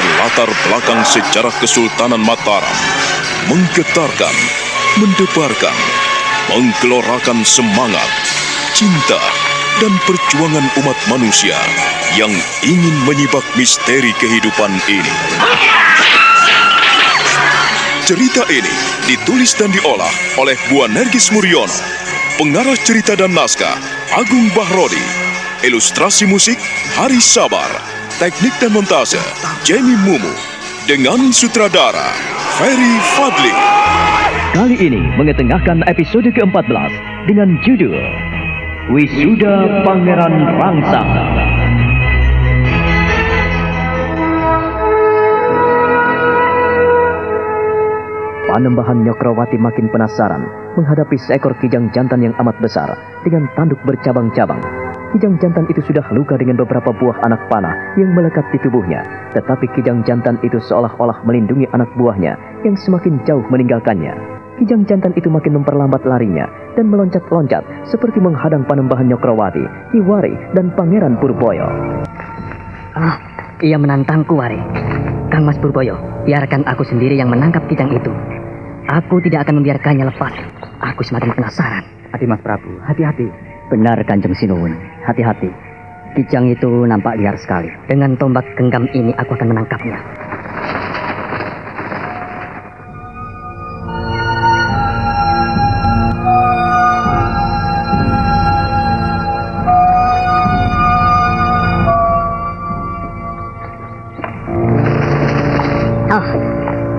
berlatar belakang sejarah Kesultanan Mataram, menggetarkan, mendebarkan, menggelorakan semangat, cinta, dan perjuangan umat manusia yang ingin menyibak misteri kehidupan ini. Cerita ini ditulis dan diolah oleh Bu Nergis Muriono, pengarah cerita dan naskah Agung Bahrodi, ilustrasi musik Haris Sabar, teknik dan montase Jamie Mumu, dengan sutradara Ferry Fadli. Kali ini mengetengahkan episode ke-14 dengan judul Wisuda Pangeran Rangsang. Panembahan Nyokrawati makin penasaran menghadapi seekor kijang jantan yang amat besar dengan tanduk bercabang-cabang. Kijang jantan itu sudah luka dengan beberapa buah anak panah yang melekat di tubuhnya, tetapi kijang jantan itu seolah-olah melindungi anak buahnya yang semakin jauh meninggalkannya. Kijang jantan itu makin memperlambat larinya dan meloncat-loncat seperti menghadang Panembahan Nyokrawati, Ki Wari, dan Pangeran Purboyo. Ia menantangku, Wari. Kang Mas Purboyo, biarkan aku sendiri yang menangkap kijang itu. Aku tidak akan membiarkannya lepas. Aku semakin penasaran. Hati Mas Prabu, hati-hati. Benar Kanjeng Sinuwun, hati-hati. Kijang itu nampak liar sekali. Dengan tombak genggam ini aku akan menangkapnya.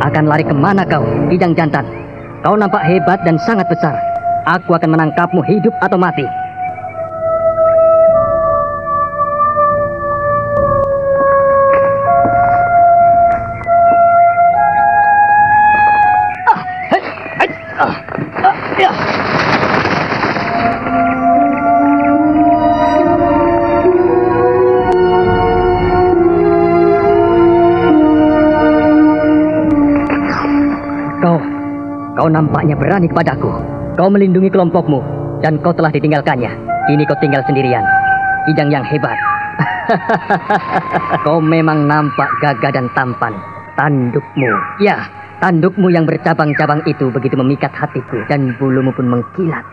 Akan lari kemana kau, kijang jantan? Kau nampak hebat dan sangat besar. Aku akan menangkapmu hidup atau mati. Kau nampaknya berani kepadaku. Kau melindungi kelompokmu, dan kau telah ditinggalkannya. Kini kau tinggal sendirian. Kijang yang hebat. Kau memang nampak gagah dan tampan. Tandukmu, ya, tandukmu yang bercabang-cabang itu begitu memikat hatiku, dan bulumu pun mengkilat.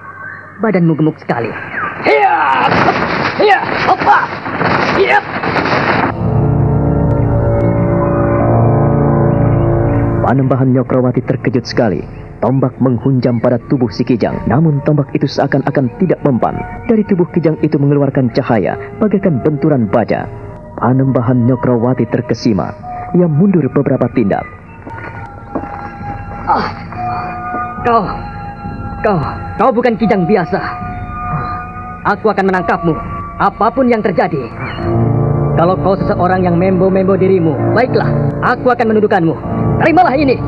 Badanmu gemuk sekali. Panembahan Nyokrawati terkejut sekali. Tombak menghunjam pada tubuh si kijang, namun tombak itu seakan-akan tidak mempan. Dari tubuh kijang itu mengeluarkan cahaya bagaikan benturan baja. Panembahan Nyokrawati terkesima. Ia mundur beberapa tindak. Kau bukan kijang biasa. Aku akan menangkapmu, apapun yang terjadi. Kalau kau seseorang yang membo-membo dirimu, baiklah, aku akan menundukkanmu. Terimalah ini.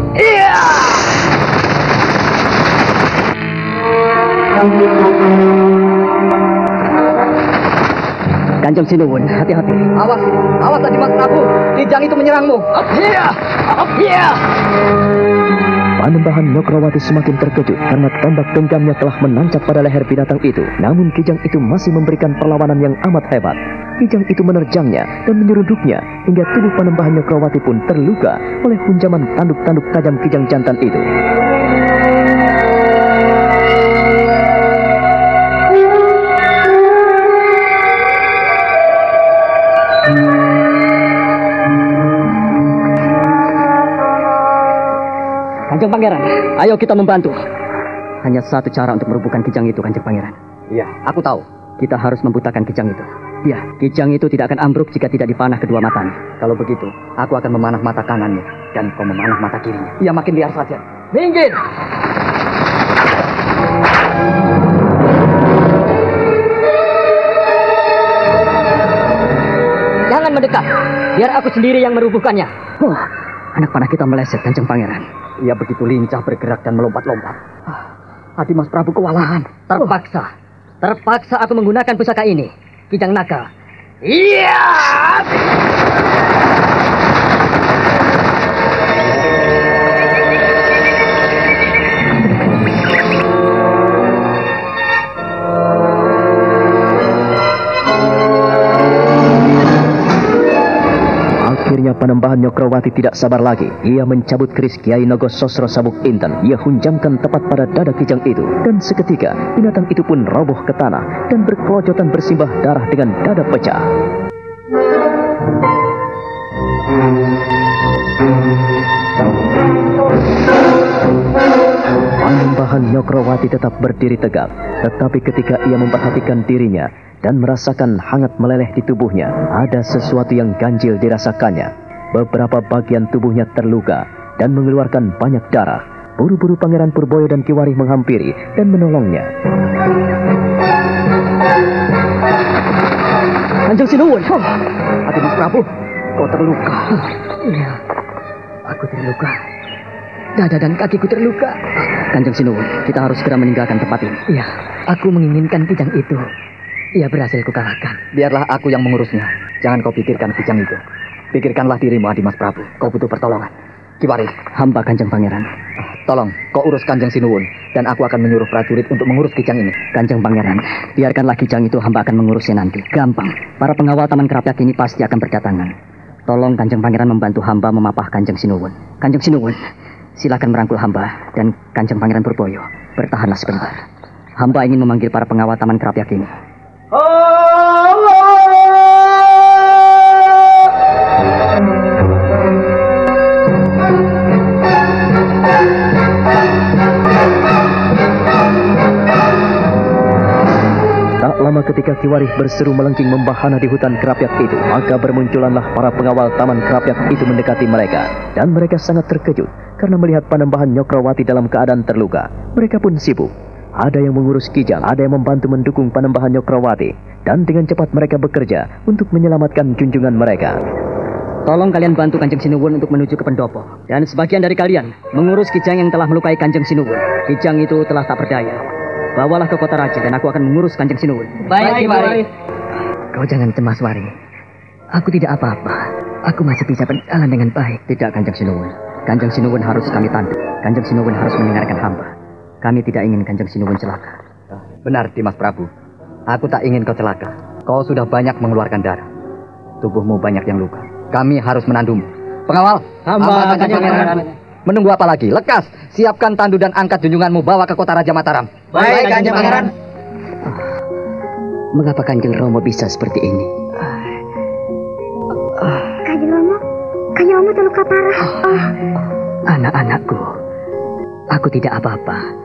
Kanjeng Sinuwun, hati-hati. Awas tadi Mas Prabu. Kijang itu menyerangmu. Panembahan Nyokrawati semakin terkejut karena tombak genggamnya telah menancap pada leher binatang itu. Namun kijang itu masih memberikan perlawanan yang amat hebat. Kijang itu menerjangnya dan menyeruduknya hingga tubuh Panembahan Nyokrawati pun terluka oleh hunjaman tanduk-tanduk tajam kijang jantan itu. Kanjeng Pangeran, ayo kita membantu. Hanya satu cara untuk merubuhkan kijang itu, Kanjeng Pangeran. Iya, aku tahu. Kita harus membutakan kijang itu. Ya, kijang itu tidak akan ambruk jika tidak dipanah kedua matanya. Kalau begitu, aku akan memanah mata kanannya dan kau memanah mata kirinya. Ia makin liar saja. Minggir! Jangan mendekat. Biar aku sendiri yang merubuhkannya. Anak panah kita meleset, Kanjeng Pangeran. Ia begitu lincah bergerak dan melompat-lompat. Hati Mas Prabu kewalahan. Terpaksa aku menggunakan pusaka ini. Kijang naga. Iya! Akhirnya Panembahan Nyokrawati tidak sabar lagi. Ia mencabut keris Kiai Nogososro Sabuk Inten. Ia hunjamkan tepat pada dada kijang itu. Dan seketika binatang itu pun roboh ke tanah dan berkelojotan bersimbah darah dengan dada pecah. Panembahan Nyokrawati tetap berdiri tegak. Tetapi ketika ia memperhatikan dirinya dan merasakan hangat meleleh di tubuhnya, ada sesuatu yang ganjil dirasakannya. Beberapa bagian tubuhnya terluka dan mengeluarkan banyak darah. Buru-buru Pangeran Purboyo dan Kiwarih menghampiri dan menolongnya. Kanjeng Sinuwun, Adik Mas Prabu, kau terluka. Iya, aku terluka. Dada dan kakiku terluka. Kanjeng Sinuwun, kita harus segera meninggalkan tempat ini. Iya, aku menginginkan kijang itu. Ia berhasil kukalahkan. Biarlah aku yang mengurusnya. Jangan kau pikirkan kijang itu. Pikirkanlah dirimu, Adi Mas Prabu. Kau butuh pertolongan. Kiwari, hamba Kanjeng Pangeran. Tolong, kau urus Kanjeng Sinuwun. Dan aku akan menyuruh prajurit untuk mengurus kijang ini. Kanjeng Pangeran, biarkanlah kijang itu, hamba akan mengurusnya nanti. Gampang. Para pengawal Taman Kerapyak ini pasti akan berdatangan. Tolong Kanjeng Pangeran membantu hamba memapah Kanjeng Sinuwun. Kanjeng Sinuwun, silakan merangkul hamba dan Kanjeng Pangeran Purboyo. Bertahanlah sebentar. Hamba ingin memanggil para pengawal Taman Kerapyak ini. Tak lama ketika Kiwarih berseru melengking membahana di hutan Kerapyak itu, maka bermunculanlah para pengawal Taman Kerapyak itu mendekati mereka. Dan mereka sangat terkejut karena melihat Panembahan Nyokrawati dalam keadaan terluka. Mereka pun sibuk. Ada yang mengurus kijang, ada yang membantu mendukung Panembahan Nyokrawati. Dan dengan cepat mereka bekerja untuk menyelamatkan junjungan mereka. Tolong kalian bantu Kanjeng Sinuwun untuk menuju ke pendopo. Dan sebagian dari kalian mengurus kijang yang telah melukai Kanjeng Sinuwun. Kijang itu telah tak berdaya. Bawalah ke kota raja dan aku akan mengurus Kanjeng Sinuwun. Baik, Kiwari. Kau jangan cemas, Wari. Aku tidak apa-apa. Aku masih bisa berjalan dengan baik. Tidak, Kanjeng Sinuwun. Kanjeng Sinuwun harus kami tanduk. Kanjeng Sinuwun harus mendengarkan hamba. Kami tidak ingin Kanjeng Sinuwun celaka. Benar, Dimas Prabu. Aku tak ingin kau celaka. Kau sudah banyak mengeluarkan darah. Tubuhmu banyak yang luka. Kami harus menandumu. Pengawal, hamba Kanjeng Pangeran. Menunggu apa lagi? Lekas, siapkan tandu dan angkat junjunganmu bawa ke kota Raja Mataram. Baik, Kanjeng Pangeran. Mengapa Kanjeng Romo bisa seperti ini? Kanjeng Romo terluka parah. Anak-anakku, aku tidak apa-apa.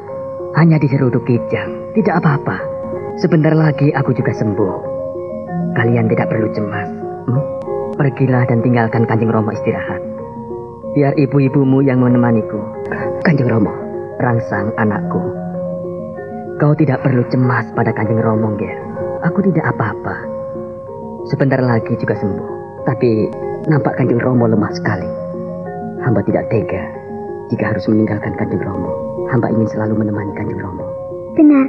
Hanya diseruduk kijang, tidak apa-apa. Sebentar lagi aku juga sembuh. Kalian tidak perlu cemas. Pergilah dan tinggalkan Kanjeng Romo istirahat. Biar ibu-ibumu yang menemaniku. Kanjeng Romo, rangsang anakku. Kau tidak perlu cemas pada Kanjeng Romo, Ger. Aku tidak apa-apa. Sebentar lagi juga sembuh. Tapi nampak Kanjeng Romo lemah sekali. Hamba tidak tega jika harus meninggalkan Kanjeng Romo. Hamba ingin selalu menemani Kanjeng Romo. Benar,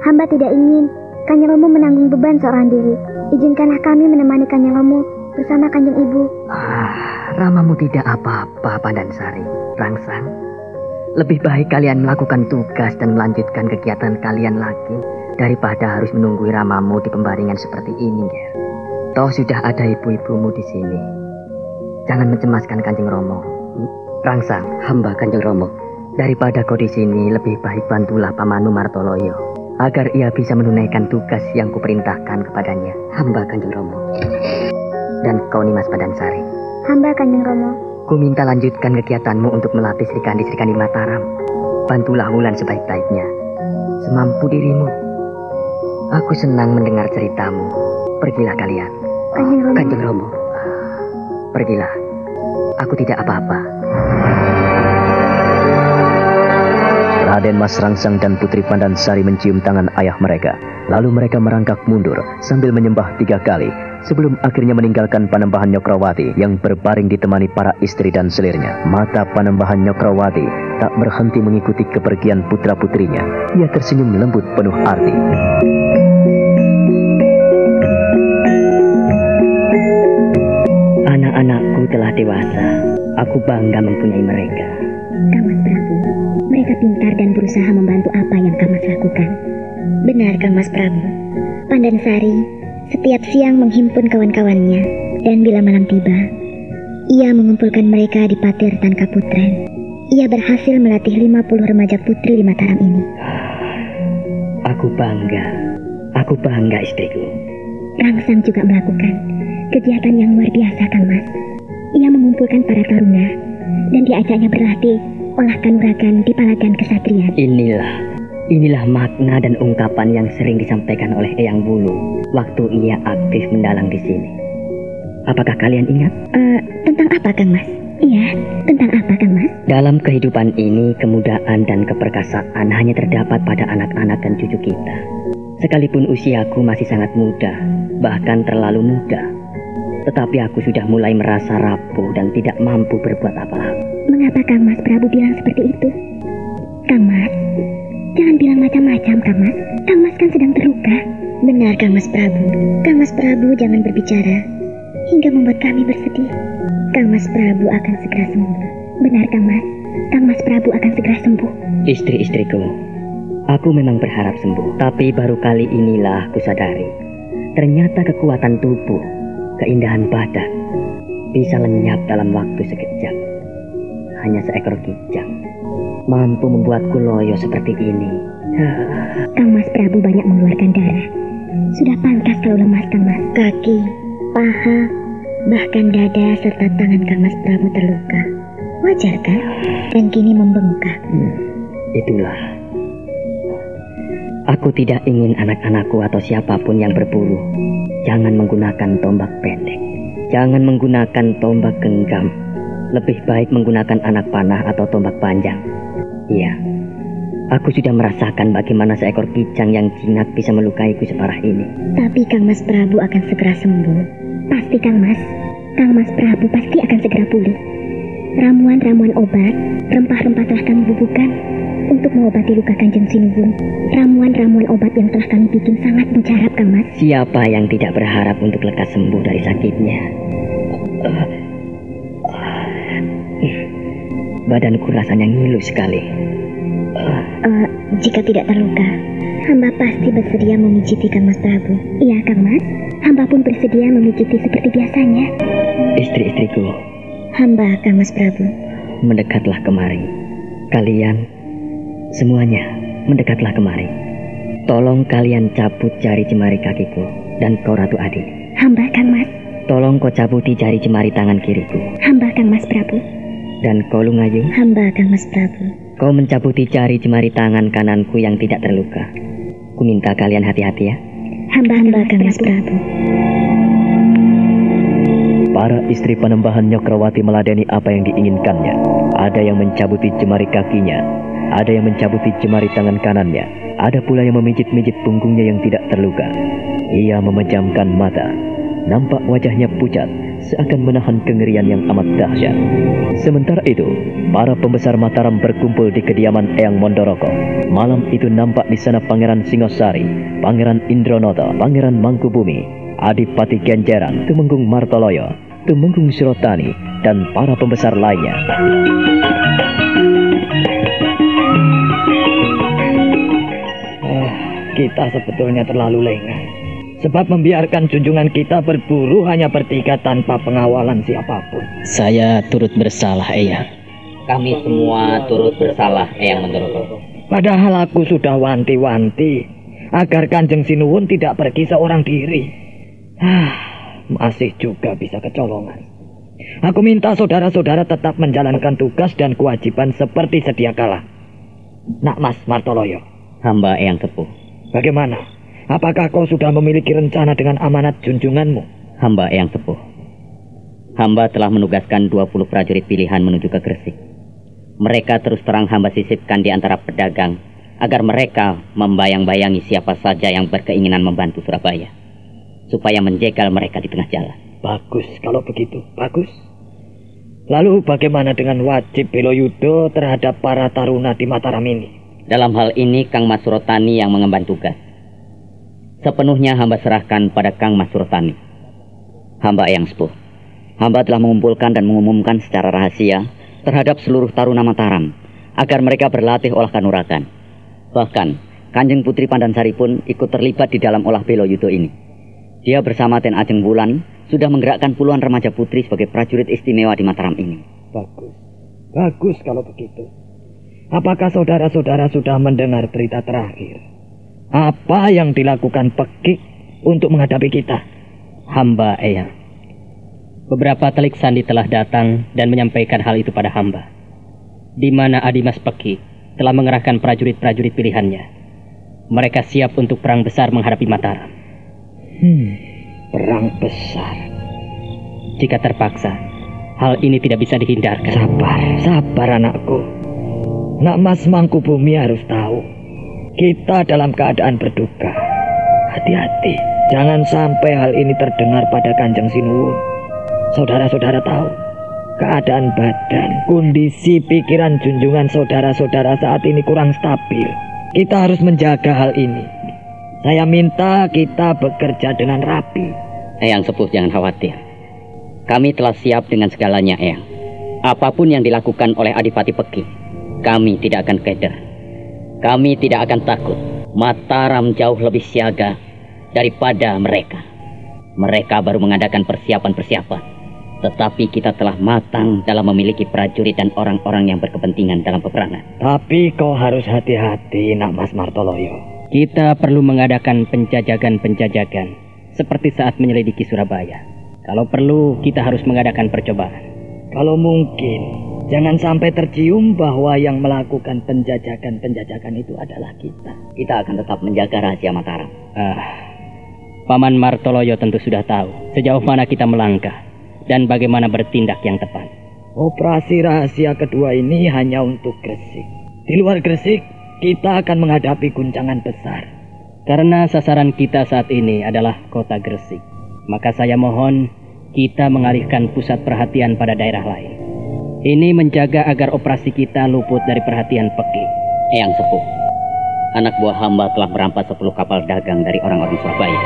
hamba tidak ingin Kanjeng Romo menanggung beban seorang diri. Izinkanlah kami menemani Kanjeng Romo bersama Kanjeng Ibu. Ramamu tidak apa-apa, Pandansari. Rangsang, lebih baik kalian melakukan tugas dan melanjutkan kegiatan kalian lagi daripada harus menunggu ramamu di pembaringan seperti ini, Ger. Toh sudah ada ibu-ibumu di sini. Jangan mencemaskan Kanjeng Romo. Rangsang, hamba Kanjeng Romo. Daripada kau di sini, lebih baik bantulah Pamanmu Martoloyo agar ia bisa menunaikan tugas yang kuperintahkan kepadanya. Hamba Kanjeng Romo. Dan kau Nimas Pandansari. Hamba Kanjeng Romo. Ku minta lanjutkan kegiatanmu untuk melatih Serikandi-Serikandi Mataram. Bantulah Wulan sebaik-baiknya, semampu dirimu. Aku senang mendengar ceritamu. Pergilah kalian. Kanjeng Romo. Pergilah. Aku tidak apa-apa. Raden Mas Rangsang dan Putri Pandansari mencium tangan ayah mereka. Lalu mereka merangkak mundur sambil menyembah 3 kali sebelum akhirnya meninggalkan Panembahan Nyokrawati yang berbaring ditemani para istri dan selirnya. Mata Panembahan Nyokrawati tak berhenti mengikuti kepergian putra-putrinya. Ia tersenyum lembut penuh arti. Anak-anakku telah dewasa. Aku bangga mempunyai mereka. Kang Mas Prabu, mereka pintar dan berusaha membantu apa yang Kang Mas lakukan. Benar, Kang Mas Prabu. Pandansari setiap siang menghimpun kawan-kawannya, dan bila malam tiba, Ia mengumpulkan mereka di Patir Tan Kaputren. Ia berhasil melatih 50 remaja putri di Mataram ini. Aku bangga istriku. Rangsang juga melakukan kegiatan yang luar biasa, Kang Mas. Ia mengumpulkan para taruna dan diajaknya berlatih olah kanuragan di Palagan Kesatrian. Inilah makna dan ungkapan yang sering disampaikan oleh Eyang Wulu waktu ia aktif mendalang di sini. Apakah kalian ingat? Tentang apa, Kang Mas? Iya, tentang apa, Kang Mas? Dalam kehidupan ini, kemudahan dan keperkasaan hanya terdapat pada anak-anak dan cucu kita. Sekalipun usiaku masih sangat muda, bahkan terlalu muda, tetapi aku sudah mulai merasa rapuh dan tidak mampu berbuat apa-apa. Mengapa Kang Mas Prabu bilang seperti itu? Kang Mas, jangan bilang macam-macam, Kang Mas. Kang Mas kan sedang terluka. Benar, Kang Mas Prabu. Kang Mas Prabu jangan berbicara hingga membuat kami bersedih. Kang Mas Prabu akan segera sembuh. Benar, Kang Mas. Kang Mas Prabu akan segera sembuh. Istri-istriku, aku memang berharap sembuh, tapi baru kali inilah aku sadari, ternyata kekuatan tubuh, keindahan badan, bisa lenyap dalam waktu sekejap. Hanya seekor kijang mampu membuatku loyo seperti ini. Kang Mas Prabu banyak mengeluarkan darah. Sudah pantas kalau lemas, Kang Mas. Kaki, paha, bahkan dada serta tangan Kang Mas Prabu terluka. Wajar kan? Dan kini membengkak. Itulah. Aku tidak ingin anak-anakku atau siapapun yang berburu jangan menggunakan tombak pendek. Jangan menggunakan tombak genggam. Lebih baik menggunakan anak panah atau tombak panjang. Iya, aku sudah merasakan bagaimana seekor kijang yang jinak bisa melukaiku separah ini. Tapi Kang Mas Prabu akan segera sembuh. Pasti, Kang Mas. Kang Mas Prabu pasti akan segera pulih. Ramuan-ramuan obat, rempah-rempah telah kami bubuhkan untuk mengobati luka Kanjeng Sinuwun. Ramuan-ramuan obat yang telah kami bikin sangat mujarab, Kang Mas. Siapa yang tidak berharap untuk lekas sembuh dari sakitnya? Badanku rasanya ngilu sekali. Jika tidak terluka, hamba pasti bersedia memijiti Kang Mas Prabu. Iya, Kang Mas. Hamba pun bersedia memijiti seperti biasanya. Istri-istriku, hamba Kang Mas Prabu. Mendekatlah kemari. Kalian semuanya mendekatlah kemari. Tolong kalian cabut jari jemari kakiku dan kau Ratu Adi. Hamba Kang Mas. Tolong kau cabuti jari jemari tangan kiriku. Hamba Kang Mas Prabu. Dan kau Lungayu. Hamba Kang Mas Prabu. Kau mencabuti jari jemari tangan kananku yang tidak terluka. Ku minta kalian hati-hati ya. Hamba Kang Mas Prabu. Para istri Panembahan Nyokrawati meladeni apa yang diinginkannya. Ada yang mencabuti jemari kakinya, ada yang mencabuti jemari tangan kanannya, ada pula yang memijit-mijit punggungnya yang tidak terluka. Ia memejamkan mata. Nampak wajahnya pucat, seakan menahan kengerian yang amat dahsyat. Sementara itu, para pembesar Mataram berkumpul di kediaman Eyang Mondoroko. Malam itu nampak di sana Pangeran Singosari, Pangeran Indronoto, Pangeran Mangkubumi, Adipati Genjeran, Tumenggung Martoloyo, Tumenggung Surotani, dan para pembesar lainnya. Kita sebetulnya terlalu lengah. Sebab membiarkan junjungan kita berburu hanya bertiga tanpa pengawalan siapapun. Saya turut bersalah, Eyang. Kami semua turut bersalah, Eyang Mondoroko. Padahal aku sudah wanti-wanti agar Kanjeng Sinuwun tidak pergi seorang diri. Masih juga bisa kecolongan. Aku minta saudara-saudara tetap menjalankan tugas dan kewajiban seperti sedia kala. Nak Mas Martoloyo. Hamba Eyang Tepuh. Bagaimana? Apakah kau sudah memiliki rencana dengan amanat junjunganmu? Hamba Eyang Tepuh. Hamba telah menugaskan 20 prajurit pilihan menuju ke Gresik. Mereka terus terang hamba sisipkan di antara pedagang agar mereka membayang-bayangi siapa saja yang berkeinginan membantu Surabaya, supaya menjegal mereka di tengah jalan. Bagus kalau begitu, bagus. Lalu bagaimana dengan wajib Beloyudo terhadap para taruna di Mataram ini? Dalam hal ini Kang Mas Surotani yang mengemban tugas. Sepenuhnya hamba serahkan pada Kang Mas Surotani. Hamba Eyang Sepuh, hamba telah mengumpulkan dan mengumumkan secara rahasia terhadap seluruh taruna Mataram agar mereka berlatih olah kanuragan. Bahkan Kanjeng Putri Pandansari pun ikut terlibat di dalam olah Beloyudo ini. Dia bersama Ten Ajeng Wulan sudah menggerakkan puluhan remaja putri sebagai prajurit istimewa di Mataram ini. Bagus. Bagus kalau begitu. Apakah saudara-saudara sudah mendengar berita terakhir? Apa yang dilakukan Pekik untuk menghadapi kita? Hamba, Eyang. Beberapa telik sandi telah datang dan menyampaikan hal itu pada hamba. Di mana Adimas Pekik telah mengerahkan prajurit-prajurit pilihannya. Mereka siap untuk perang besar menghadapi Mataram. Perang besar. Jika terpaksa, hal ini tidak bisa dihindarkan. Sabar anakku. Nak Mas Mangkubumi harus tahu, kita dalam keadaan berduka. Hati-hati, jangan sampai hal ini terdengar pada Kanjeng Sinuwun. Saudara-saudara tahu, keadaan badan, kondisi pikiran junjungan saudara-saudara saat ini kurang stabil. Kita harus menjaga hal ini. Saya minta kita bekerja dengan rapi. Eyang Sepuh jangan khawatir. Kami telah siap dengan segalanya, Eyang. Apapun yang dilakukan oleh Adipati Pekik, kami tidak akan keder. Kami tidak akan takut. Mataram jauh lebih siaga daripada mereka. Mereka baru mengadakan persiapan-persiapan. Tetapi kita telah matang dalam memiliki prajurit dan orang-orang yang berkepentingan dalam peperangan. Tapi kau harus hati-hati, Nak Mas Martoloyo. Kita perlu mengadakan penjajagan-penjajagan seperti saat menyelidiki Surabaya. Kalau perlu, kita harus mengadakan percobaan. Kalau mungkin, jangan sampai tercium bahwa yang melakukan penjajakan-penjajakan itu adalah kita. Kita akan tetap menjaga rahasia Mataram. Paman Martoloyo tentu sudah tahu sejauh mana kita melangkah dan bagaimana bertindak yang tepat. Operasi rahasia kedua ini hanya untuk Gresik. Di luar Gresik, kita akan menghadapi guncangan besar. Karena sasaran kita saat ini adalah kota Gresik, maka saya mohon kita mengalihkan pusat perhatian pada daerah lain. Ini menjaga agar operasi kita luput dari perhatian Pekik. Eyang Sepuh, anak buah hamba telah merampas 10 kapal dagang dari orang-orang Surabaya.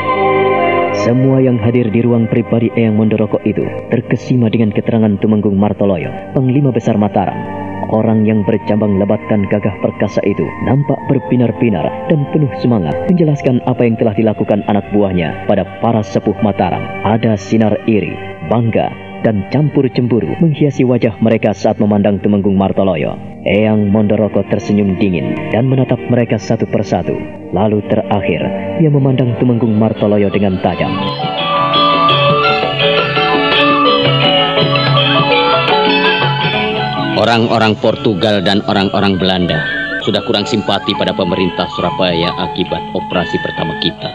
Semua yang hadir di ruang pribadi Eyang Mondoroko itu terkesima dengan keterangan Tumenggung Martoloyo, Panglima Besar Mataram. Orang yang bercabang lebat dan gagah perkasa itu nampak berbinar-binar dan penuh semangat menjelaskan apa yang telah dilakukan anak buahnya pada para sepuh Mataram. Ada sinar iri, bangga, dan campur cemburu menghiasi wajah mereka saat memandang Tumenggung Martoloyo. Eyang Mondoroko tersenyum dingin dan menatap mereka satu persatu. Lalu terakhir, ia memandang Tumenggung Martoloyo dengan tajam. Orang-orang Portugal dan orang-orang Belanda sudah kurang simpati pada pemerintah Surabaya akibat operasi pertama kita.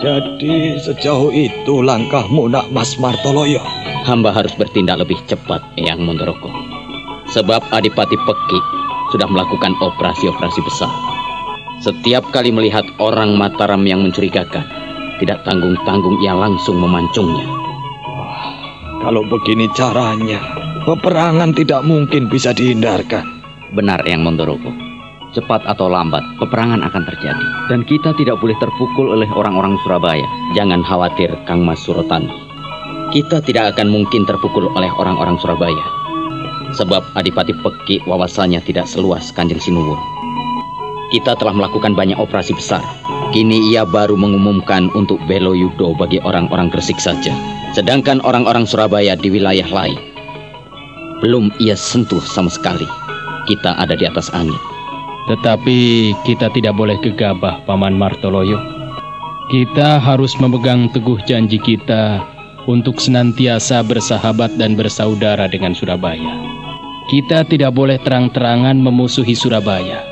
Jadi sejauh itu langkahmu, Nak Mas Martoloyo? Hamba harus bertindak lebih cepat, Eyang Mondoroko. Sebab Adipati Pekik sudah melakukan operasi-operasi besar. Setiap kali melihat orang Mataram yang mencurigakan, tidak tanggung-tanggung ia langsung memancungnya. Kalau begini caranya, peperangan tidak mungkin bisa dihindarkan. Benar, Eyang Mondoroko. Cepat atau lambat, peperangan akan terjadi. Dan kita tidak boleh terpukul oleh orang-orang Surabaya. Jangan khawatir, Kang Mas Surotani. Kita tidak akan mungkin terpukul oleh orang-orang Surabaya. Sebab Adipati Pekik wawasannya tidak seluas Kanjeng Sinuwun. Kita telah melakukan banyak operasi besar. Kini ia baru mengumumkan untuk belo yudo bagi orang-orang Gresik saja. Sedangkan orang-orang Surabaya di wilayah lain belum ia sentuh sama sekali. Kita ada di atas angin. Tetapi kita tidak boleh gegabah, Paman Martoloyo. Kita harus memegang teguh janji kita untuk senantiasa bersahabat dan bersaudara dengan Surabaya. Kita tidak boleh terang-terangan memusuhi Surabaya.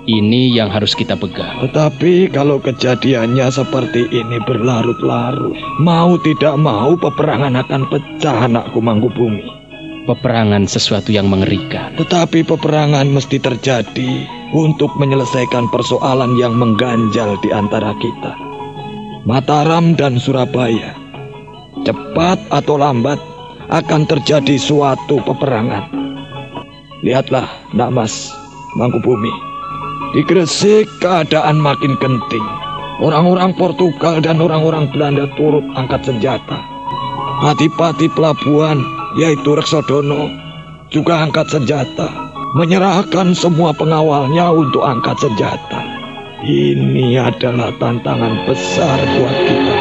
Ini yang harus kita pegang. Tetapi kalau kejadiannya seperti ini berlarut-larut, mau tidak mau peperangan akan pecah, anakku Mangkubumi. Peperangan sesuatu yang mengerikan. Tetapi peperangan mesti terjadi untuk menyelesaikan persoalan yang mengganjal di antara kita. Mataram dan Surabaya, cepat atau lambat akan terjadi suatu peperangan. Lihatlah, Nak Mas Mangkubumi, di Gresik keadaan makin genting. Orang-orang Portugal dan orang-orang Belanda turut angkat senjata. Adipati pelabuhan, yaitu Reksodono, juga angkat senjata, menyerahkan semua pengawalnya untuk angkat senjata. Ini adalah tantangan besar buat kita.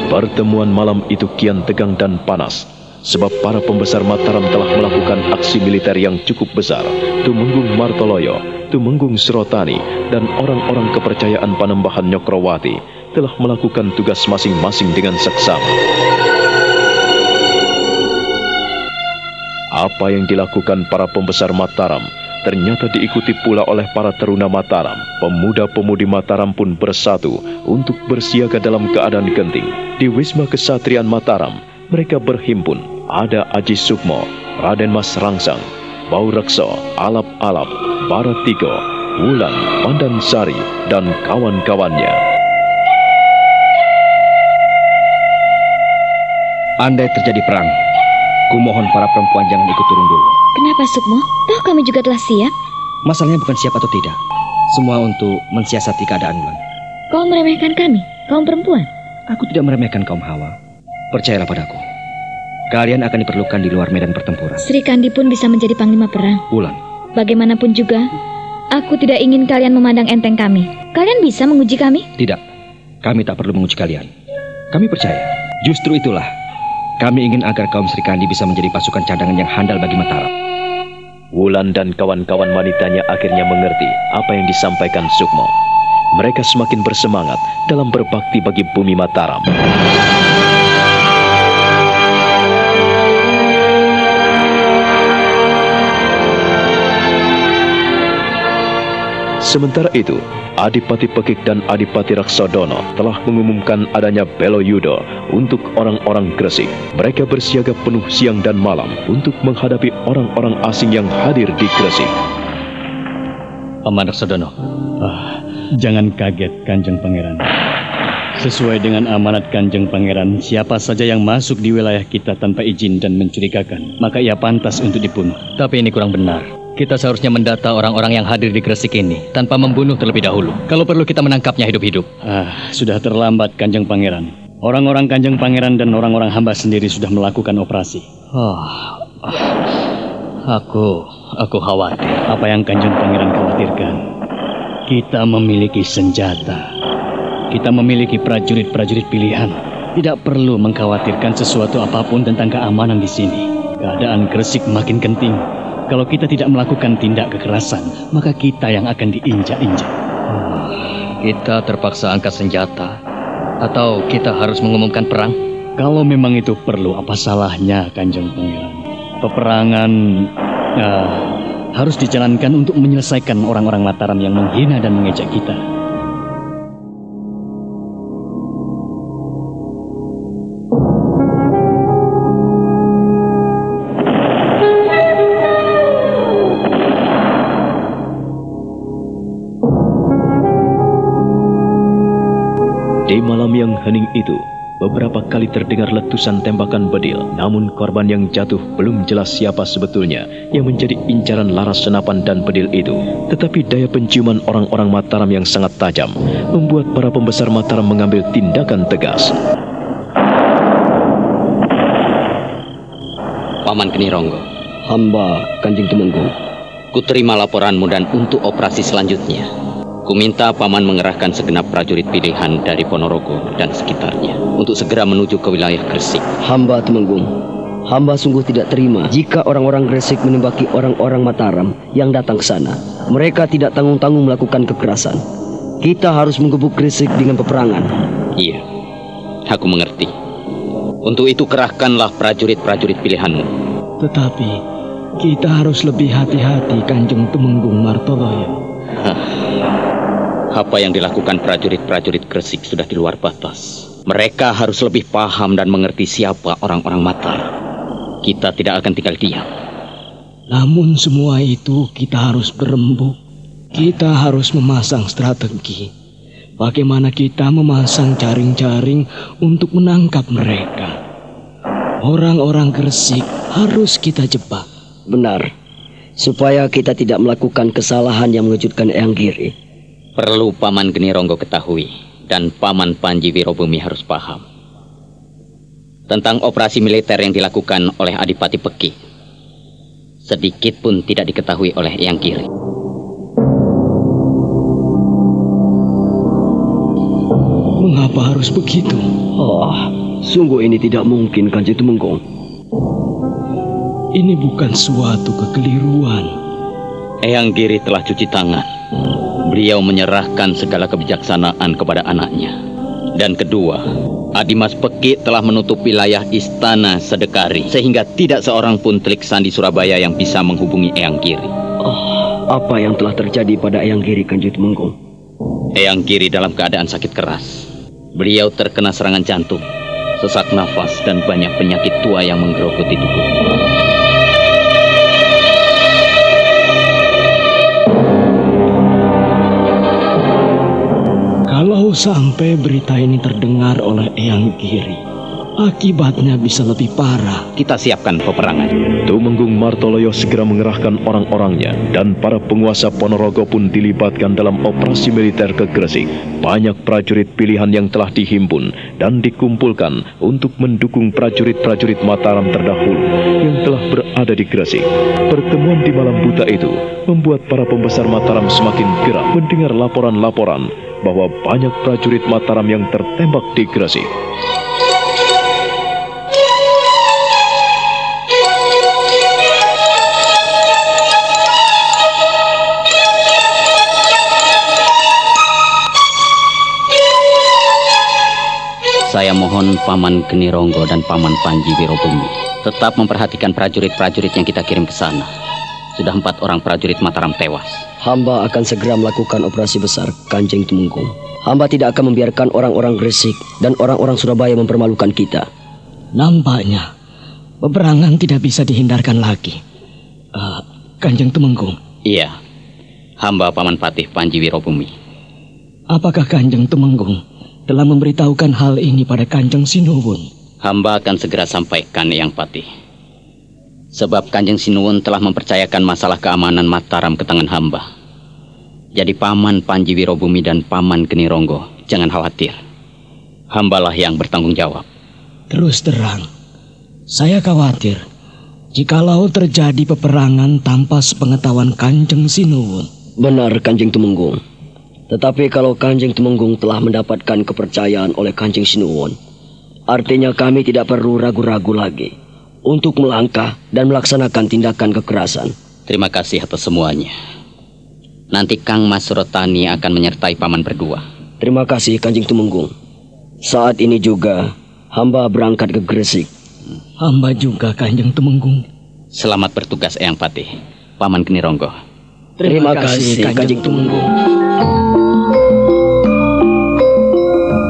Pertemuan malam itu kian tegang dan panas, sebab para pembesar Mataram telah melakukan aksi militer yang cukup besar. Tumenggung Martoloyo, Tumenggung Surotani, dan orang-orang kepercayaan Panembahan Nyokrowati telah melakukan tugas masing-masing dengan seksama. Apa yang dilakukan para pembesar Mataram ternyata diikuti pula oleh para teruna Mataram. Pemuda-pemudi Mataram pun bersatu untuk bersiaga dalam keadaan genting. Di Wisma Kesatrian Mataram, mereka berhimpun. Ada Aji Sukmo, Raden Mas Rangsang, Bau Rekso, Alap-Alap, Baratiko, Wulan, Pandansari, dan kawan-kawannya. Andai terjadi perang, kumohon para perempuan jangan ikut turun dulu. Kenapa, Sukmo? Toh kami juga telah siap. Masalahnya bukan siap atau tidak. Semua untuk mensiasati keadaan, Wulan. Kau meremehkan kami, kaum perempuan? Aku tidak meremehkan kaum Hawa. Percayalah padaku. Kalian akan diperlukan di luar medan pertempuran. Sri Kandi pun bisa menjadi panglima perang. Wulan. Bagaimanapun juga, aku tidak ingin kalian memandang enteng kami. Kalian bisa menguji kami? Tidak. Kami tak perlu menguji kalian. Kami percaya. Justru itulah kami ingin agar kaum Sri Kandi bisa menjadi pasukan cadangan yang handal bagi Mataram. Wulan dan kawan-kawan wanitanya akhirnya mengerti apa yang disampaikan Sukmo. Mereka semakin bersemangat dalam berbakti bagi bumi Mataram. Sementara itu, Adipati Pekik dan Adipati Raksodono telah mengumumkan adanya belo yudo untuk orang-orang Gresik. Mereka bersiaga penuh siang dan malam untuk menghadapi orang-orang asing yang hadir di Gresik. Paman Raksodono, jangan kaget Kanjeng Pangeran. Sesuai dengan amanat Kanjeng Pangeran, siapa saja yang masuk di wilayah kita tanpa izin dan mencurigakan, maka ia pantas untuk dibunuh. Tapi ini kurang benar. Kita seharusnya mendata orang-orang yang hadir di Gresik ini tanpa membunuh terlebih dahulu. Kalau perlu kita menangkapnya hidup-hidup. Sudah terlambat Kanjeng Pangeran. Orang-orang Kanjeng Pangeran dan orang-orang hamba sendiri sudah melakukan operasi. Aku khawatir. Apa yang Kanjeng Pangeran khawatirkan? Kita memiliki senjata. Kita memiliki prajurit-prajurit pilihan. Tidak perlu mengkhawatirkan sesuatu apapun tentang keamanan di sini. Keadaan Gresik makin genting. Kalau kita tidak melakukan tindak kekerasan, maka kita yang akan diinjak-injak. Kita terpaksa angkat senjata, atau kita harus mengumumkan perang? Kalau memang itu perlu, apa salahnya, Kanjeng Pangeran? Peperangan harus dijalankan untuk menyelesaikan orang-orang Mataram yang menghina dan mengejek kita. Di malam yang hening itu, beberapa kali terdengar letusan tembakan bedil. Namun korban yang jatuh belum jelas siapa sebetulnya yang menjadi incaran laras senapan dan bedil itu. Tetapi daya penciuman orang-orang Mataram yang sangat tajam membuat para pembesar Mataram mengambil tindakan tegas. Paman Genironggo, Hamba Kanjeng Tumenggung. kuterima laporanmu dan untuk operasi selanjutnya, kuminta Paman mengerahkan segenap prajurit pilihan dari Ponorogo dan sekitarnya untuk segera menuju ke wilayah Gresik. Hamba Tumenggung, hamba sungguh tidak terima jika orang-orang Gresik menembaki orang-orang Mataram yang datang ke sana. Mereka tidak tanggung-tanggung melakukan kekerasan. Kita harus menggebuk Gresik dengan peperangan. Iya, aku mengerti. Untuk itu kerahkanlah prajurit-prajurit pilihanmu. Tetapi kita harus lebih hati-hati, Kanjeng Tumenggung Martoloyo. Apa yang dilakukan prajurit-prajurit Gresik sudah di luar batas. Mereka harus lebih paham dan mengerti siapa orang-orang Mataram. Kita tidak akan tinggal diam. Namun semua itu kita harus berembuk. Kita harus memasang strategi. Bagaimana kita memasang jaring-jaring untuk menangkap mereka. Orang-orang Gresik harus kita jebak. Benar, supaya kita tidak melakukan kesalahan yang mengejutkan Eyang Giri. Perlu Paman Genironggo ketahui, dan Paman Panji Wirobumi harus paham tentang operasi militer yang dilakukan oleh Adipati Pekik. Sedikit pun tidak diketahui oleh Eyang Giri. Mengapa Mengapa harus begitu? Oh, sungguh ini tidak mungkin, Kanjeng Tumenggung. Ini bukan suatu kekeliruan. Eyang Giri telah cuci tangan. Beliau menyerahkan segala kebijaksanaan kepada anaknya. Dan kedua, Adimas Peki telah menutup wilayah istana Sedekari, sehingga tidak seorang pun telik sandi Surabaya yang bisa menghubungi Eyang Giri. Oh, apa yang telah terjadi pada Eyang Giri, Kanjeng Tumenggung? Eyang Giri dalam keadaan sakit keras. Beliau terkena serangan jantung, sesak nafas, dan banyak penyakit tua yang menggerogoti tubuhnya. Kalau sampai berita ini terdengar oleh Eyang Giri, akibatnya bisa lebih parah. Kita siapkan peperangan. Tumenggung Martoloyo segera mengerahkan orang-orangnya dan para penguasa Ponorogo pun dilibatkan dalam operasi militer ke Gresik. Banyak prajurit pilihan yang telah dihimpun dan dikumpulkan untuk mendukung prajurit-prajurit Mataram terdahulu yang telah berada di Gresik. Pertemuan di malam buta itu membuat para pembesar Mataram semakin geram mendengar laporan-laporan bahwa banyak prajurit Mataram yang tertembak di Gresik. Saya mohon Paman Genironggo dan Paman Panji Wirobumi tetap memperhatikan prajurit-prajurit yang kita kirim ke sana. Sudah 4 orang prajurit Mataram tewas. Hamba akan segera melakukan operasi besar, Kanjeng Tumenggung. Hamba tidak akan membiarkan orang-orang Gresik dan orang-orang Surabaya mempermalukan kita. Nampaknya peperangan tidak bisa dihindarkan lagi. Kanjeng Tumenggung. Iya, hamba Paman Patih Panji Wirobumi. Apakah Kanjeng Tumenggung telah memberitahukan hal ini pada Kanjeng Sinuwun? Hamba akan segera sampaikan, Eyang Patih. Sebab Kanjeng Sinuwun telah mempercayakan masalah keamanan Mataram ke tangan hamba. Jadi Paman Panji Wirobumi dan Paman Genironggo, jangan khawatir. Hambalah yang bertanggung jawab. Terus terang, saya khawatir jikalau terjadi peperangan tanpa sepengetahuan Kanjeng Sinuwun. Benar, Kanjeng Tumenggung. Tetapi kalau Kanjeng Tumenggung telah mendapatkan kepercayaan oleh Kanjeng Sinuwun, artinya kami tidak perlu ragu-ragu lagi untuk melangkah dan melaksanakan tindakan kekerasan. Terima kasih atas semuanya. Nanti Kang Mas Surotani akan menyertai paman berdua. Terima kasih, Kanjeng Tumenggung. Saat ini juga hamba berangkat ke Gresik. Hamba juga, Kanjeng Tumenggung. Selamat bertugas, Eyang Patih. Paman Genironggo. Terima kasih, Kanjeng Tumenggung.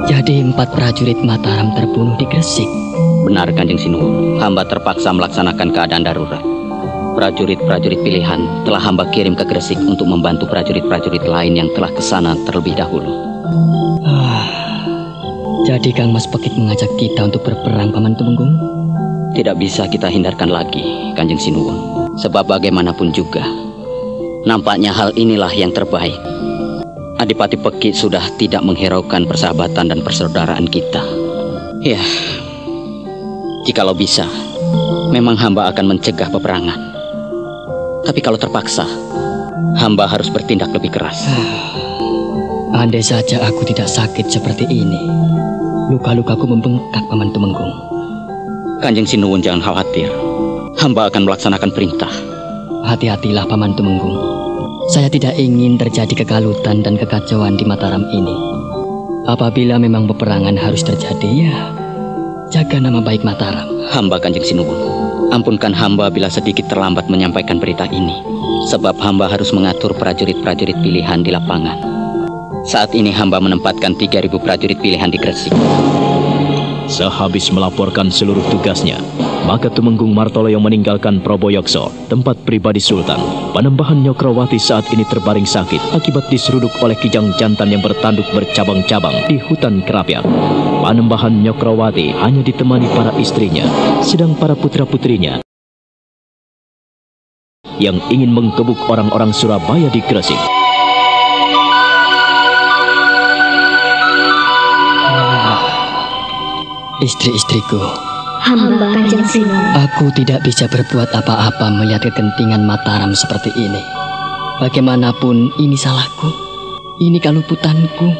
Jadi 4 prajurit Mataram terbunuh di Gresik. Benar, Kanjeng Sinuwun. Hamba terpaksa melaksanakan keadaan darurat. Prajurit-prajurit pilihan telah hamba kirim ke Gresik untuk membantu prajurit-prajurit lain yang telah ke sana terlebih dahulu. Jadi Kang Mas Pekit mengajak kita untuk berperang, Paman Tumenggung? Tidak bisa kita hindarkan lagi, Kanjeng Sinuwun. Sebab bagaimanapun juga, nampaknya hal inilah yang terbaik. Adipati Pekit sudah tidak menghiraukan persahabatan dan persaudaraan kita. Ya, jikalau bisa, memang hamba akan mencegah peperangan. Tapi kalau terpaksa, hamba harus bertindak lebih keras. Andai saja aku tidak sakit seperti ini, luka-lukaku membengkak, Paman Tumenggung. Kanjeng Sinuwun jangan khawatir. Hamba akan melaksanakan perintah. Hati-hatilah, Paman Tumenggung. Saya tidak ingin terjadi kekalutan dan kekacauan di Mataram ini. Apabila memang peperangan harus terjadi, ya jaga nama baik Mataram. Hamba, Kanjeng Sinuwun, ampunkan hamba bila sedikit terlambat menyampaikan berita ini. Sebab hamba harus mengatur prajurit-prajurit pilihan di lapangan. Saat ini hamba menempatkan 3.000 prajurit pilihan di Gresik. Sehabis melaporkan seluruh tugasnya, maka Tumenggung Martoloyo meninggalkan Proboyokso, tempat pribadi Sultan. Panembahan Nyokrawati saat ini terbaring sakit akibat diseruduk oleh kijang jantan yang bertanduk bercabang-cabang di hutan Kerapiak. Panembahan Nyokrawati hanya ditemani para istrinya, sedang para putra-putrinya yang ingin menggebuk orang-orang Surabaya di Gresik. Istri-istriku, hamba Kanjeng Sinuwun. Aku tidak bisa berbuat apa-apa melihat kegentingan Mataram seperti ini. Bagaimanapun ini salahku, ini kaluputanku.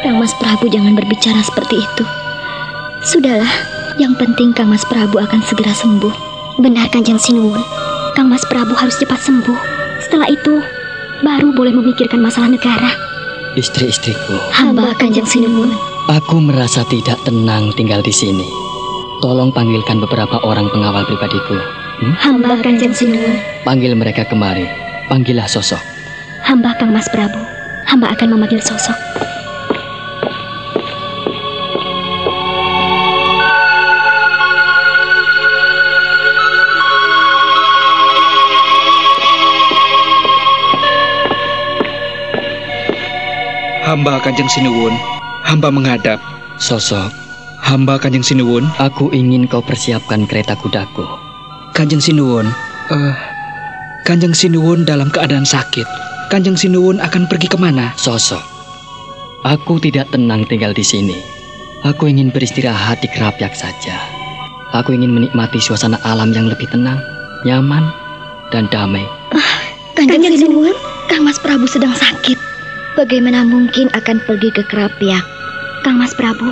Kang Mas Prabu jangan berbicara seperti itu. Sudahlah, yang penting Kang Mas Prabu akan segera sembuh. Benar Kanjeng Sinuwun, Kang Mas Prabu harus cepat sembuh. Setelah itu, baru boleh memikirkan masalah negara. Istri-istriku, Hamba Kanjeng Sinuwun. aku merasa tidak tenang tinggal di sini. Tolong panggilkan beberapa orang pengawal pribadiku. Hamba Kanjeng Sinuwun. Panggil mereka kemari. Panggillah Sosok. Hamba Kang Mas Prabu. Hamba akan memanggil Sosok. Hamba Kanjeng Sinuwun, hamba menghadap. Sosok, Hamba Kanjeng Sinuwun, aku ingin kau persiapkan kereta kudaku. Kanjeng Sinuwun, Kanjeng Sinuwun dalam keadaan sakit. Kanjeng Sinuwun akan pergi kemana? Sosok, aku tidak tenang tinggal di sini. Aku ingin beristirahat di Kerapyak saja. Aku ingin menikmati suasana alam yang lebih tenang, nyaman, dan damai. Kanjeng Sinuwun, Kang Mas Prabu sedang sakit. Bagaimana mungkin akan pergi ke Kerapyak? Kang Mas Prabu,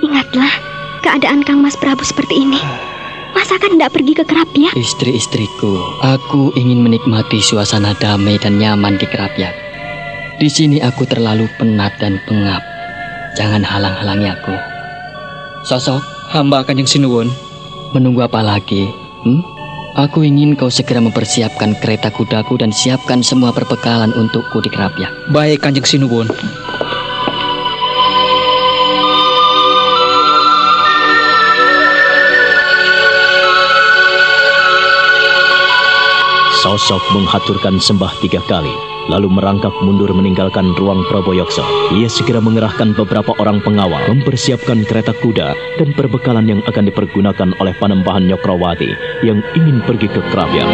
ingatlah keadaan Kang Mas Prabu seperti ini. Masa kan tidak pergi ke Kerapyak? Istri-istriku, aku ingin menikmati suasana damai dan nyaman di Kerapyak. Di sini aku terlalu penat dan pengap. Jangan halang-halangi aku. Sosok, Hamba Kanjeng Sinuwun. menunggu apa lagi? Aku ingin kau segera mempersiapkan kereta kudaku dan siapkan semua perbekalan untukku di Kerapyak. Baik Kanjeng Sinuwun. Sosok menghaturkan sembah 3 kali, lalu merangkak mundur meninggalkan ruang Praboyokso. Ia segera mengerahkan beberapa orang pengawal, mempersiapkan kereta kuda dan perbekalan yang akan dipergunakan oleh Panembahan Nyokrawati yang ingin pergi ke Kerapyak.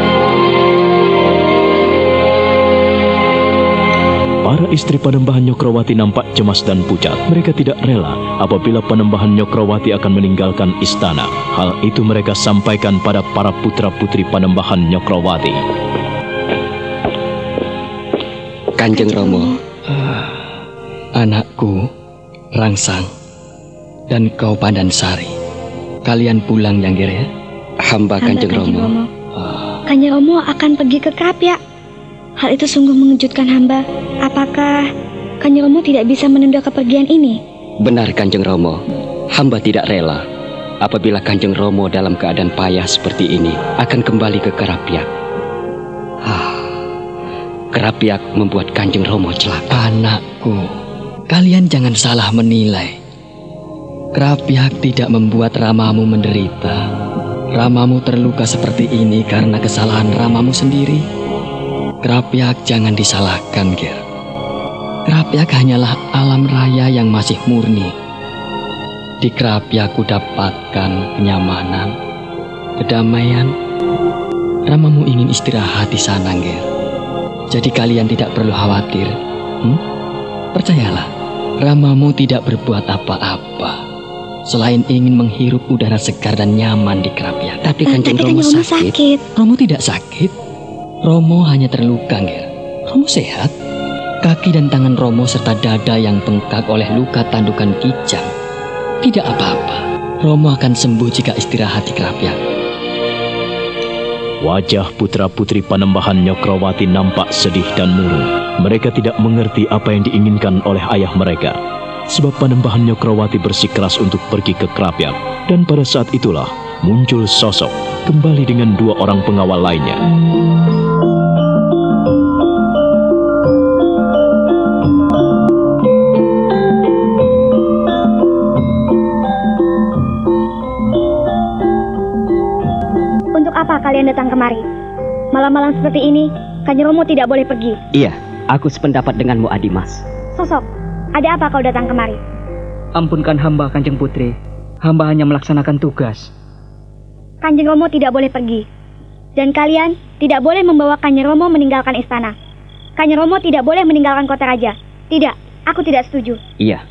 Para istri Panembahan Nyokrawati nampak cemas dan pucat. Mereka tidak rela apabila Panembahan Nyokrawati akan meninggalkan istana. Hal itu mereka sampaikan pada para putra-putri Panembahan Nyokrawati. Kanjeng Romo, anakku, Rangsang, dan kau Pandansari. Kalian pulang yang ya? Hamba Kanjeng Romo. Kanjeng Romo akan pergi ke Kerapyak. Hal itu sungguh mengejutkan hamba. Apakah Kanjeng Romo tidak bisa menunda kepergian ini? Benar Kanjeng Romo, hamba tidak rela apabila Kanjeng Romo dalam keadaan payah seperti ini akan kembali ke Kerapyak. Kerapyak membuat Kanjeng Romo celaka. Anakku, kalian jangan salah menilai. Kerapyak tidak membuat Ramamu menderita. Ramamu terluka seperti ini karena kesalahan Ramamu sendiri. Kerapyak jangan disalahkan, Ger. Kerapyak hanyalah alam raya yang masih murni. Di Kerapyak ku dapatkan kenyamanan, kedamaian. Ramamu ingin istirahat di sana, Ger. Jadi kalian tidak perlu khawatir. Percayalah, Ramamu tidak berbuat apa-apa selain ingin menghirup udara segar dan nyaman di Kerapyak. Tapi Kanjeng Romo sakit. Romo tidak sakit. Romo hanya terluka, Ger. Romo sehat. Kaki dan tangan Romo serta dada yang bengkak oleh luka tandukan kijang tidak apa-apa. Romo akan sembuh jika istirahat di Kerapyak. Wajah putra-putri Panembahan Nyokrawati nampak sedih dan murung. Mereka tidak mengerti apa yang diinginkan oleh ayah mereka. Sebab Panembahan Nyokrawati bersikeras untuk pergi ke Kerapyak. Dan pada saat itulah muncul Sosok kembali dengan 2 orang pengawal lainnya. Apa kalian datang kemari? Malam-malam seperti ini, Kanjeng Romo tidak boleh pergi. Iya, aku sependapat denganmu, Adimas. Sosok, ada apa kau datang kemari? Ampunkan hamba Kanjeng Putri. Hamba hanya melaksanakan tugas. Kanjeng Romo tidak boleh pergi. Dan kalian tidak boleh membawa Kanjeng Romo meninggalkan istana. Kanjeng Romo tidak boleh meninggalkan kota raja. Tidak, aku tidak setuju. Iya,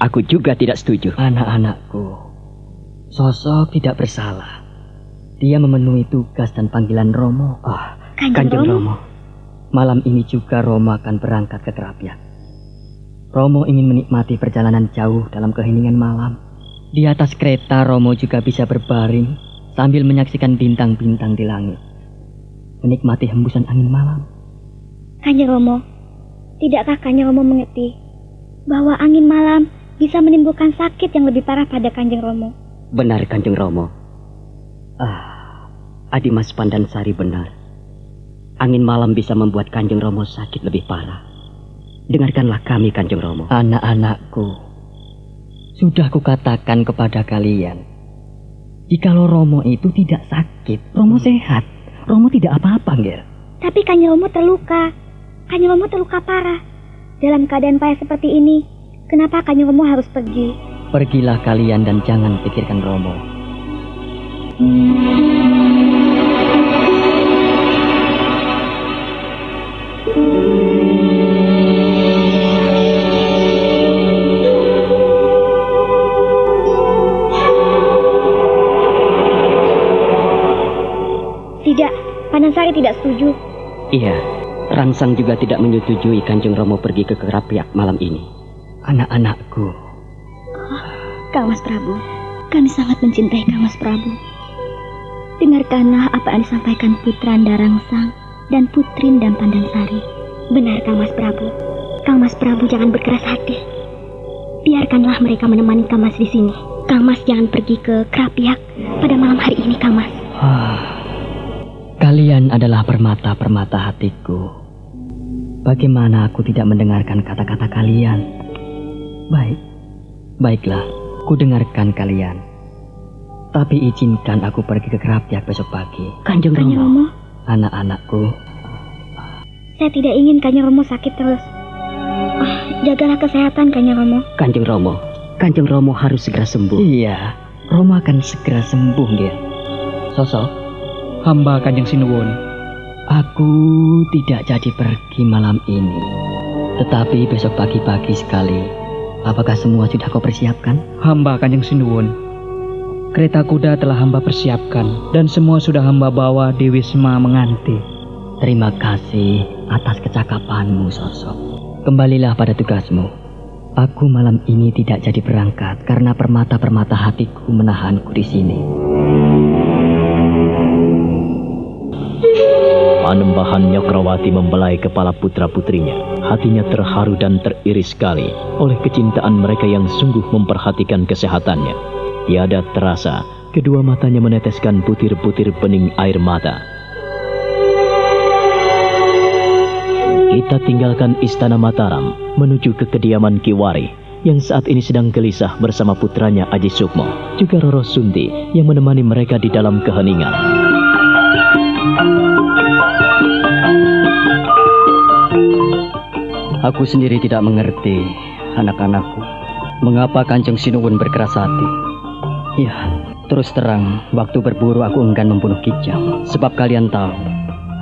aku juga tidak setuju. Anak-anakku, Sosok tidak bersalah. Dia memenuhi tugas dan panggilan Romo. Kanjeng Romo. Malam ini juga Romo akan berangkat ke Kerapyak. Romo ingin menikmati perjalanan jauh dalam keheningan malam. Di atas kereta Romo juga bisa berbaring sambil menyaksikan bintang-bintang di langit. Menikmati hembusan angin malam. Kanjeng Romo, tidakkah Kanjeng Romo mengerti bahwa angin malam bisa menimbulkan sakit yang lebih parah pada Kanjeng Romo? Benar Kanjeng Romo. Adi Mas Pandansari benar. Angin malam bisa membuat Kanjeng Romo sakit lebih parah. Dengarkanlah kami Kanjeng Romo. Anak-anakku, sudah kukatakan kepada kalian, jikalau Romo itu tidak sakit, Romo sehat. Romo tidak apa-apa, Ger. Tapi Kanjeng Romo terluka. Kanjeng Romo terluka parah. Dalam keadaan payah seperti ini, kenapa Kanjeng Romo harus pergi? Pergilah kalian dan jangan pikirkan Romo. Tidak, Pandansari tidak setuju. Iya, Rangsang juga tidak menyetujui Kanjeng Romo pergi ke Kerapiak malam ini. Anak-anakku. Kang Mas Prabu, kami sangat mencintai Kang Mas Prabu. Dengarkanlah apa yang disampaikan Putra Rangsang dan Putrin dan Pandansari. Benar Kang Mas Prabu. Kang Mas Prabu jangan berkeras hati. Biarkanlah mereka menemani Kang Mas di sini. Kang Mas jangan pergi ke Kerapiak pada malam hari ini, Kang Mas. Kalian adalah permata-permata hatiku. Bagaimana aku tidak mendengarkan kata-kata kalian? Baiklah, ku dengarkan kalian. Tapi izinkan aku pergi ke Kerapiak besok pagi. Kanjeng Romo. Anak-anakku. Saya tidak ingin Kanjeng Romo sakit terus. Jagalah kesehatan Kanjeng Romo. Kanjeng Romo harus segera sembuh. Iya, Romo akan segera sembuh, dia. Sosok, hamba Kanjeng Sinuwun. Aku tidak jadi pergi malam ini. Tetapi besok pagi-pagi sekali. Apakah semua sudah kau persiapkan? Hamba Kanjeng Sinuwun. Kereta kuda telah hamba persiapkan dan semua sudah hamba bawa di Wisma Menganti. Terima kasih atas kecakapanmu, Sosok. Kembalilah pada tugasmu. Aku malam ini tidak jadi berangkat karena permata-permata hatiku menahanku di sini. Panembahan Nyokrawati membelai kepala putra-putrinya. Hatinya terharu dan teriris sekali oleh kecintaan mereka yang sungguh memperhatikan kesehatannya. Tiada terasa, kedua matanya meneteskan butir-butir bening air mata. Kita tinggalkan istana Mataram menuju ke kediaman Kiwari yang saat ini sedang gelisah bersama putranya Aji Sukmo, juga Roro Sunti yang menemani mereka di dalam keheningan. Aku sendiri tidak mengerti, anak-anakku, mengapa Kanjeng Sinuwun berkeras hati. Ya, terus terang, waktu berburu aku enggan membunuh Kijang, sebab kalian tahu,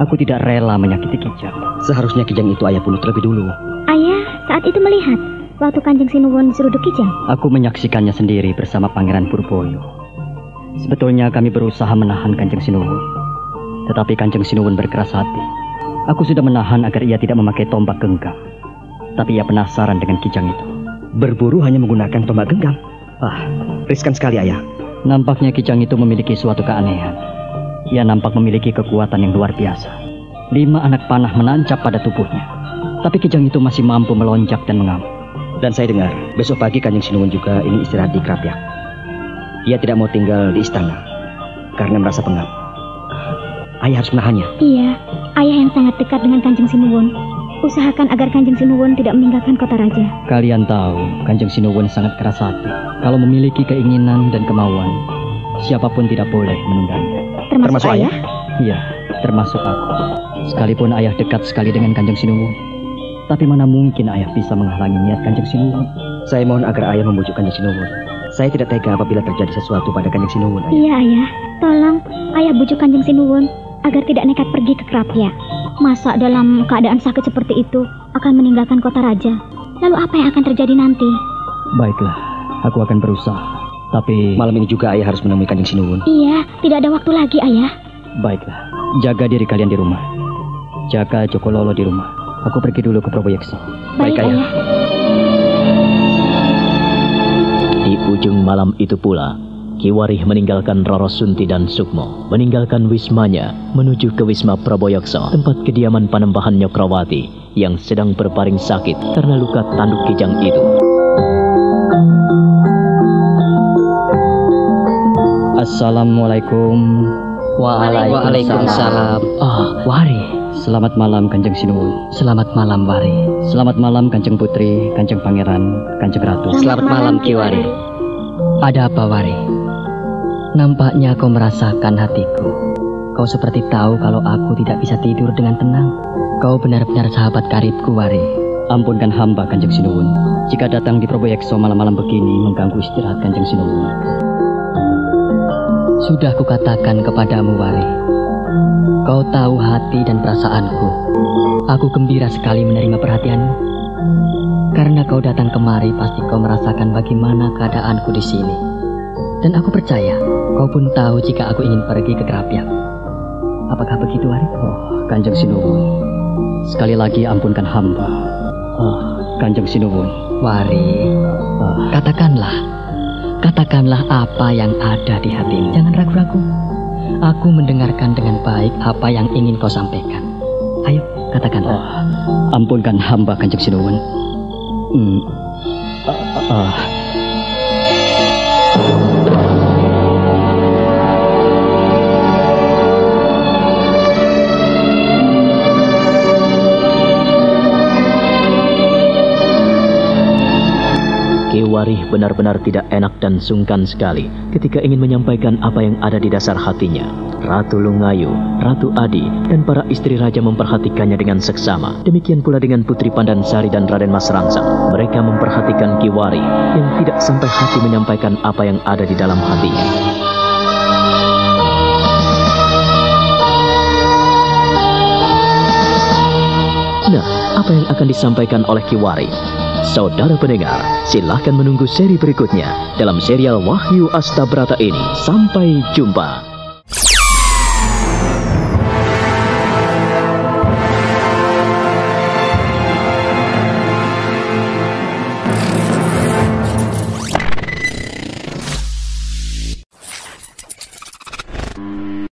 aku tidak rela menyakiti Kijang. Seharusnya Kijang itu ayah bunuh terlebih dulu. Ayah saat itu melihat waktu Kanjeng Sinuwun diseruduk Kijang. Aku menyaksikannya sendiri bersama Pangeran Purboyo. Sebetulnya kami berusaha menahan Kanjeng Sinuwun, tetapi Kanjeng Sinuwun berkeras hati. Aku sudah menahan agar ia tidak memakai tombak genggam, tapi ia penasaran dengan Kijang itu. Berburu hanya menggunakan tombak genggam? Riskan sekali, ayah. Nampaknya Kijang itu memiliki suatu keanehan. Ia nampak memiliki kekuatan yang luar biasa. 5 anak panah menancap pada tubuhnya, tapi Kijang itu masih mampu melonjak dan mengamuk. Dan saya dengar, besok pagi Kanjeng Sinuwun juga ingin istirahat di Kerapiak. Ia tidak mau tinggal di istana, karena merasa pengap. Ayah harus menahannya. Iya, ayah yang sangat dekat dengan Kanjeng Sinuwun. Usahakan agar Kanjeng Sinuwun tidak meninggalkan kota raja. Kalian tahu, Kanjeng Sinuwun sangat keras hati. Kalau memiliki keinginan dan kemauan, siapapun tidak boleh menundanya. Termasuk ayah? Iya, termasuk aku. Sekalipun ayah dekat sekali dengan Kanjeng Sinuwun, tapi mana mungkin ayah bisa menghalangi niat Kanjeng Sinuwun. Saya mohon agar ayah membujuk Kanjeng Sinuwun. Saya tidak tega apabila terjadi sesuatu pada Kanjeng Sinuwun, ayah. Iya, ayah. Tolong, ayah bujuk Kanjeng Sinuwun agar tidak nekat pergi ke Kerapiak. Masa dalam keadaan sakit seperti itu akan meninggalkan kota raja? Lalu apa yang akan terjadi nanti? Baiklah, aku akan berusaha. Tapi malam ini juga ayah harus menemui Kanjeng Sinuwun. Iya, tidak ada waktu lagi, ayah. Baiklah, jaga diri kalian di rumah. Jaga Joko Lolo di rumah. Aku pergi dulu ke Proboyekso. Baik, ayah. Di ujung malam itu pula, Kiwarih meninggalkan Roro Sunti dan Sukmo, meninggalkan wismanya menuju ke Wisma Praboyaksa, tempat kediaman Panembahan Nyokrawati yang sedang berbaring sakit karena luka tanduk kijang itu. Assalamualaikum. Waalaikumsalam. Wari. Selamat malam Kanjeng Sinuwun. Selamat malam, Wari. Selamat malam Kanjeng Putri, Kanjeng Pangeran, Kanjeng Ratu. Selamat malam, Kiwari. Ada apa, Wari? Nampaknya kau merasakan hatiku. Kau seperti tahu kalau aku tidak bisa tidur dengan tenang. Kau benar-benar sahabat karibku, Wari. Ampunkan hamba Kanjeng Sinuwun jika datang di Praboyaksa malam-malam begini mengganggu istirahat Kanjeng Sinuwun. Sudah kukatakan kepadamu, Wari. Kau tahu hati dan perasaanku. Aku gembira sekali menerima perhatianmu. Karena kau datang kemari, pasti kau merasakan bagaimana keadaanku di sini. Dan aku percaya, kau pun tahu jika aku ingin pergi ke Krapiak. Apakah begitu, Wari? Kanjeng Sinuwun, sekali lagi ampunkan hamba. Kanjeng Sinuwun. Wari, Katakanlah apa yang ada di hatimu. Jangan ragu-ragu. Aku mendengarkan dengan baik apa yang ingin kau sampaikan. Ayo, katakanlah. Ampunkan hamba Kanjeng Sinuwun. Kiwarih benar-benar tidak enak dan sungkan sekali ketika ingin menyampaikan apa yang ada di dasar hatinya. Ratu Lungayu, Ratu Adi, dan para istri raja memperhatikannya dengan seksama. Demikian pula dengan Putri Pandansari dan Raden Mas Rangsang. Mereka memperhatikan Kiwarih yang tidak sampai hati menyampaikan apa yang ada di dalam hatinya. Nah, apa yang akan disampaikan oleh Kiwarih? Saudara pendengar, silahkan menunggu seri berikutnya dalam serial Wahyu Astabrata ini. Sampai jumpa.